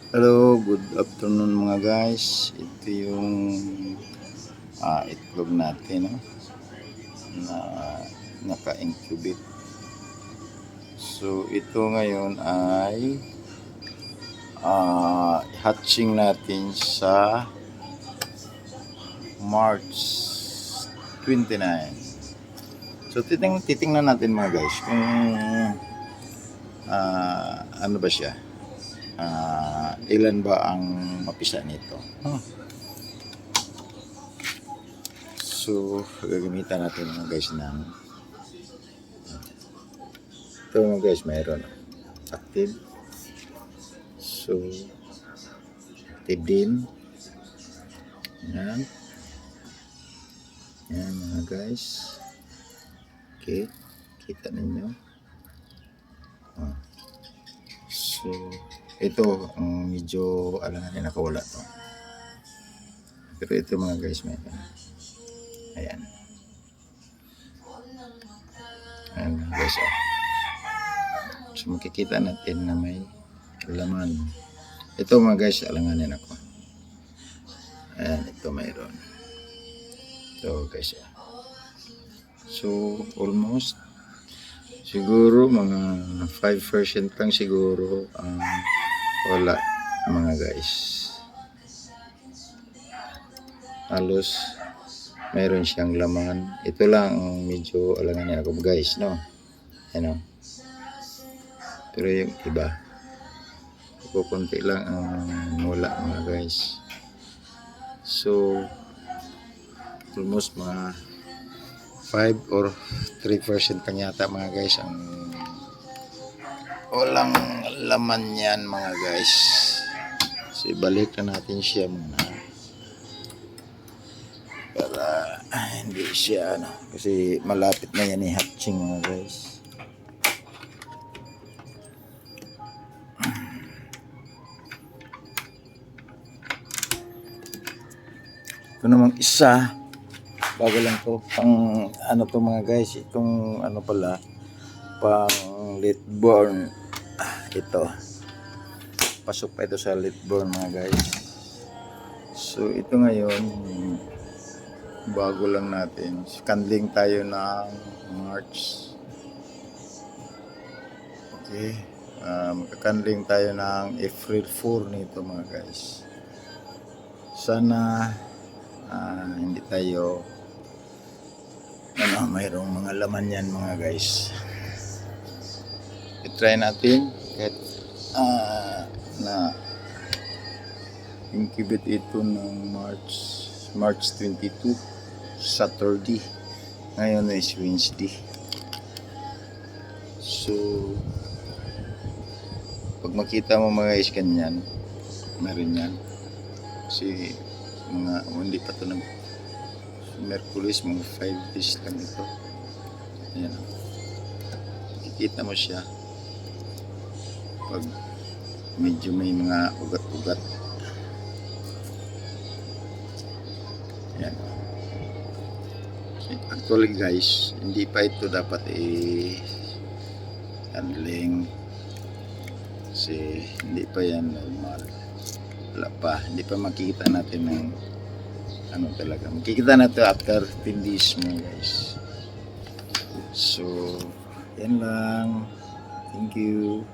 Hello, good afternoon mga guys. Ito yung itlog natin, no? Na naka-incubate. So ito ngayon ay hatching natin sa March 29. So titingnan natin mga guys kung ano ba siya. Ilan ba ang mapisa nito? So gagamitan natin mga guys ng ito mga guys, mayroon active. So active din. Yan mga guys. Okay, kita ninyo. So ito ang medyo alangan, nakawala to, pero ito mga guys, may ayan mga guys, so makikita natin na may laman. Ito mga guys, alanganin ako. Ayan, ito mayroon. Ito guys, so almost siguro mga 5% lang siguro ang wala mga guys. Halos mayroon siyang laman. Ito lang ang medyo alanganin ako guys, no? Ano? Pero yung iba, konti lang ang wala mga guys. So almost mga 5 or 3% lang yata mga guys ang walang laman yan mga guys. So ibalik na natin siya muna para hindi siya kasi malapit na yan hatching mga guys. Ito namang isa, bago lang to, pang ano to mga guys, itong ano pala, pang late born. Ito pasok pa ito sa late born mga guys. So ito ngayon bago lang natin, candling tayo ng March. Okay, magka-candling tayo ng April 4 nito mga guys. Sana hindi tayo mayroong mga laman yan mga guys. I-try natin kahit na incubate ito ng March 22 Saturday. Ngayon is Wednesday. So pag makita mo mga guys ganyan, meron yan kasi mga hindi pa ito nag Merkulis, mga 5 days lang ito. Ayan, kikita mo siya pag medyo may mga ugat-ugat. Ayan. Actually guys, hindi pa ito dapat handling kasi hindi pa yan normal. Wala pa, hindi pa makikita natin ng ano talaga. Makikita natin after 10 days mga guys. So yan lang. Thank you.